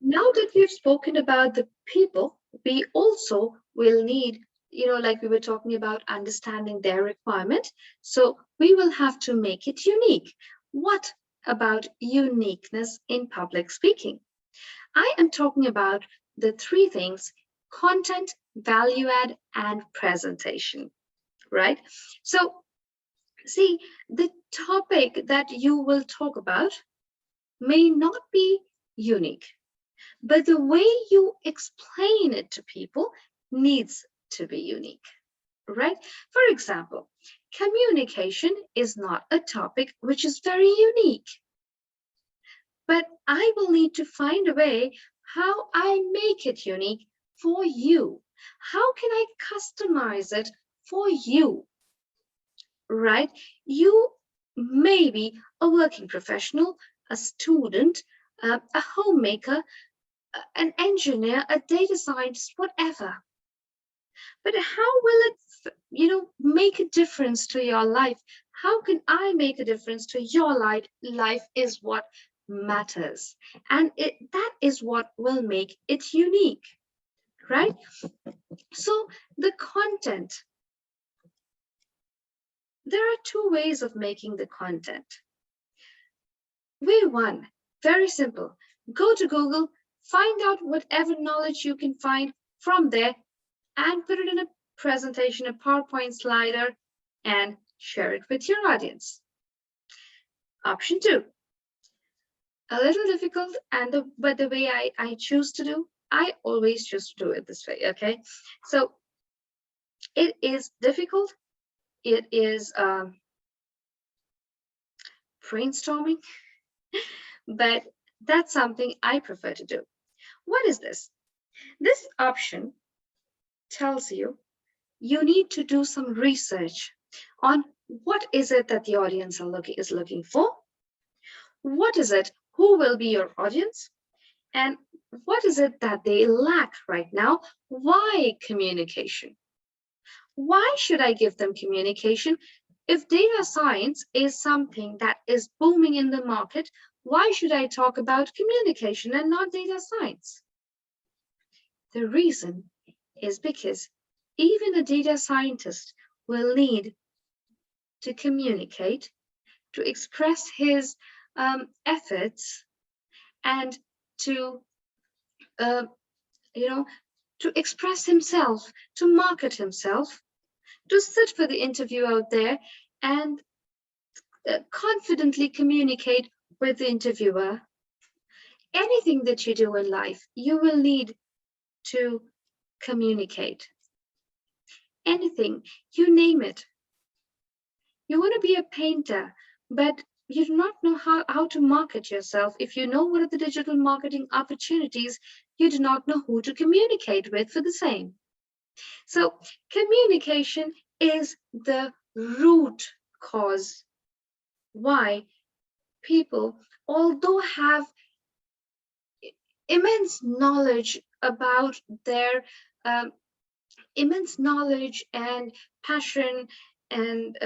Now that we've spoken about the people, we also will need, like we were talking about understanding their requirement. So we will have to make it unique. What about uniqueness in public speaking? I am talking about the three things: content, value add, and presentation, right? So, see, the topic that you will talk about may not be unique, but the way you explain it to people needs to be unique, right? For example, communication is not a topic which is very unique, but I will need to find a way how I make it unique for you. How can I customize it for you, right? You may be a working professional, a student, a homemaker, an engineer, a data scientist, whatever. But how will it, make a difference to your life? How can I make a difference to your life? Life is what matters. And that is what will make it unique, right? So the content, there are two ways of making the content. Way one, very simple. Go to Google, find out whatever knowledge you can find from there, and put it in a presentation, a PowerPoint slider, and share it with your audience. Option two, a little difficult, but the way I choose to do, I always choose to do it this way, okay? So it is difficult, it is brainstorming, but that's something I prefer to do. What is this? This option tells you you need to do some research on what is it that the audience is looking for, what is it, who will be your audience, and what is it that they lack right now. Why communication? Why should I give them communication? If data science is something that is booming in the market, why should I talk about communication and not data science? The reason is because even a data scientist will need to communicate, to express his efforts, and to, uh, to express himself, to market himself, to sit for the interview out there and confidently communicate with the interviewer. Anything that you do in life, you will need to communicate. Anything, you name it. You want to be a painter, but you do not know how to market yourself. If you know what are the digital marketing opportunities, you do not know who to communicate with for the same. So communication is the root cause why people, although have immense knowledge about their immense knowledge and passion and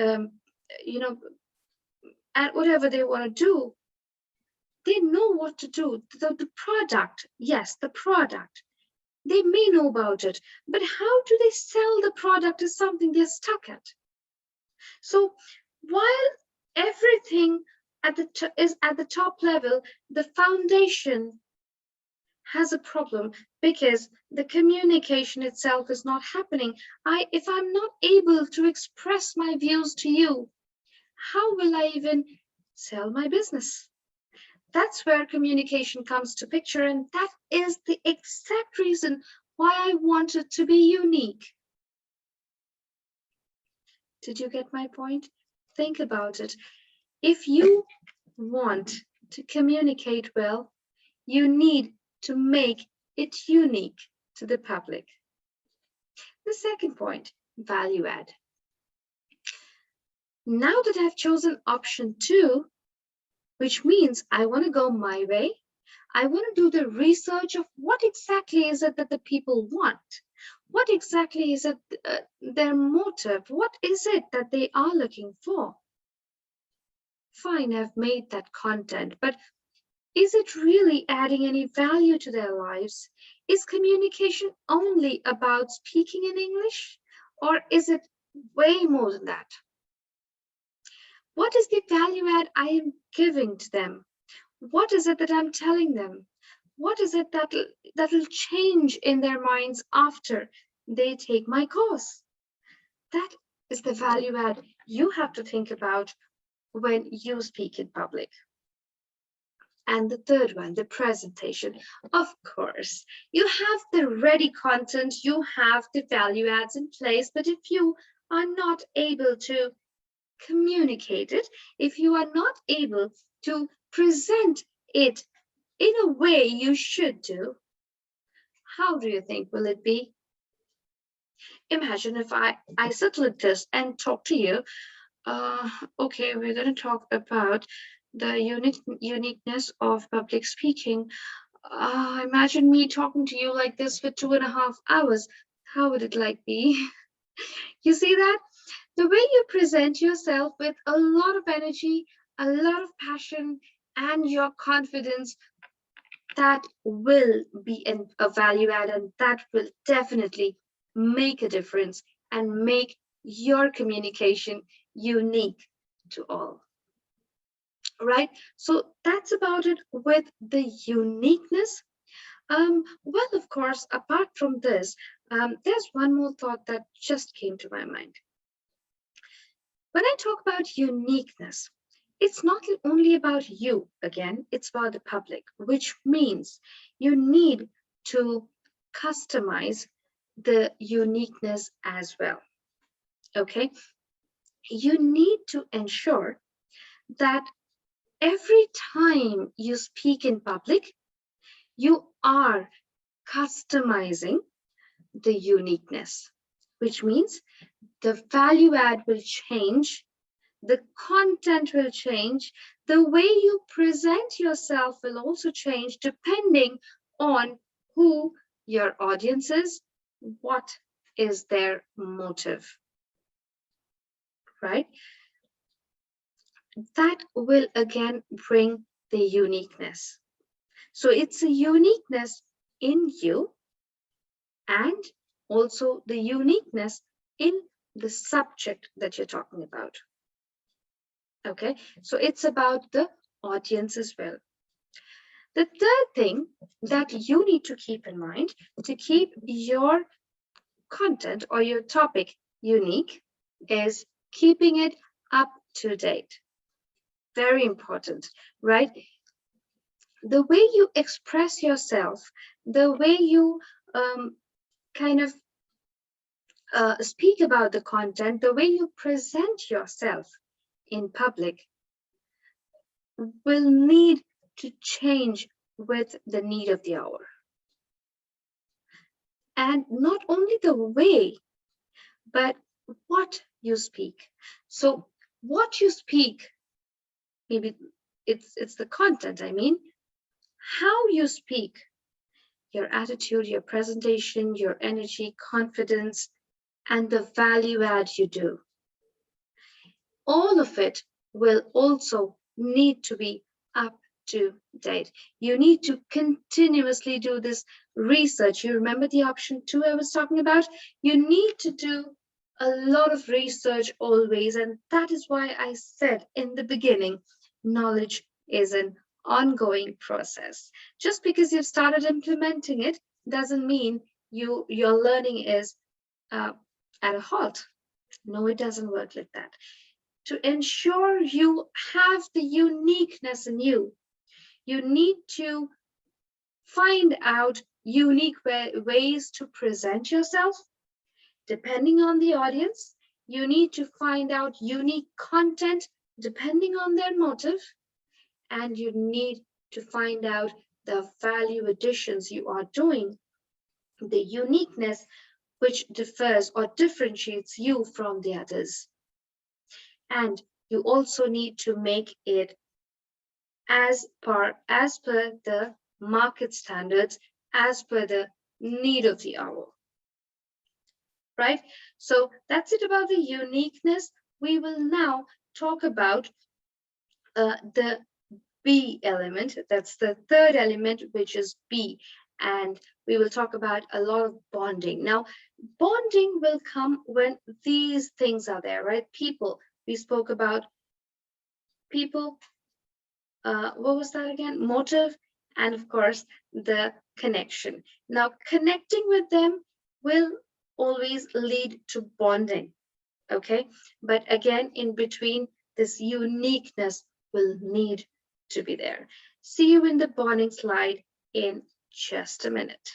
and whatever they want to do, they know what to do. The product, yes, the product, they may know about it, but how do they sell the product is something they're stuck at. So while everything is at the top level, the foundation has a problem because the communication itself is not happening. If I'm not able to express my views to you, how will I even sell my business? That's where communication comes to picture, and that is the exact reason why I want it to be unique. Did you get my point? Think about it. If you want to communicate well, you need to make it unique to the public. The second point, value add. Now that I've chosen option 2, which means I want to go my way, I want to do the research of what exactly is it that the people want? What exactly is it, their motive? What is it that they are looking for? Fine, I've made that content, but Is it really adding any value to their lives? Is communication only about speaking in English, or is it way more than that? What is the value add I am giving to them? What is it that I'm telling them? What is it that'll change in their minds after they take my course? That is the value add you have to think about when you speak in public. And the third one, the presentation. Of course, you have the ready content, you have the value adds in place, but if you are not able to communicate it, if you are not able to present it in a way you should do, how do you think will it be? Imagine if I sit like this and talk to you. Okay, we're going to talk about the uniqueness of public speaking. Imagine me talking to you like this for 2.5 hours. How would it like be? You see that? The way you present yourself with a lot of energy, a lot of passion, and your confidence, that will be a value add, and that will definitely make a difference and make your communication unique to all. Right? So that's about it with the uniqueness. Well, of course, apart from this, there's one more thought that just came to my mind. When I talk about uniqueness, it's not only about you, again, it's about the public, which means you need to customize the uniqueness as well. Okay? You need to ensure that every time you speak in public, you are customizing the uniqueness, which means the value add will change, the content will change, the way you present yourself will also change depending on who your audience is, what is their motive, right? That will again bring the uniqueness. So it's a uniqueness in you and also the uniqueness in the subject that you're talking about. Okay, so it's about the audience as well. The third thing that you need to keep in mind to keep your content or your topic unique is keeping it up to date. Very important, right? The way you express yourself, the way you kind of speak about the content, the way you present yourself in public will need to change with the need of the hour. And not only the way, but what you speak. So what you speak, maybe it's the content, I mean, how you speak, your attitude, your presentation, your energy, confidence, and the value add you do. All of it will also need to be up to date. You need to continuously do this research. You remember the option 2 I was talking about? You need to do a lot of research always, and that is why I said in the beginning, knowledge is an ongoing process. Just because you've started implementing it doesn't mean your learning is at a halt. No, it doesn't work like that. To ensure you have the uniqueness in you, you need to find out unique ways to present yourself. Depending on the audience, you need to find out unique content depending on their motive, and you need to find out the value additions you are doing, the uniqueness which differs or differentiates you from the others. And you also need to make it as per the market standards, as per the need of the hour. Right? So that's it about the uniqueness. We will now talk about the B element. That's the third element, which is B. And we will talk about a lot of bonding. Now, bonding will come when these things are there, right? People. We spoke about people. What was that again? Motive, and of course, the connection. Now, connecting with them will always lead to bonding, okay? But again, in between, this uniqueness will need to be there. See you in the bonding slide in just a minute.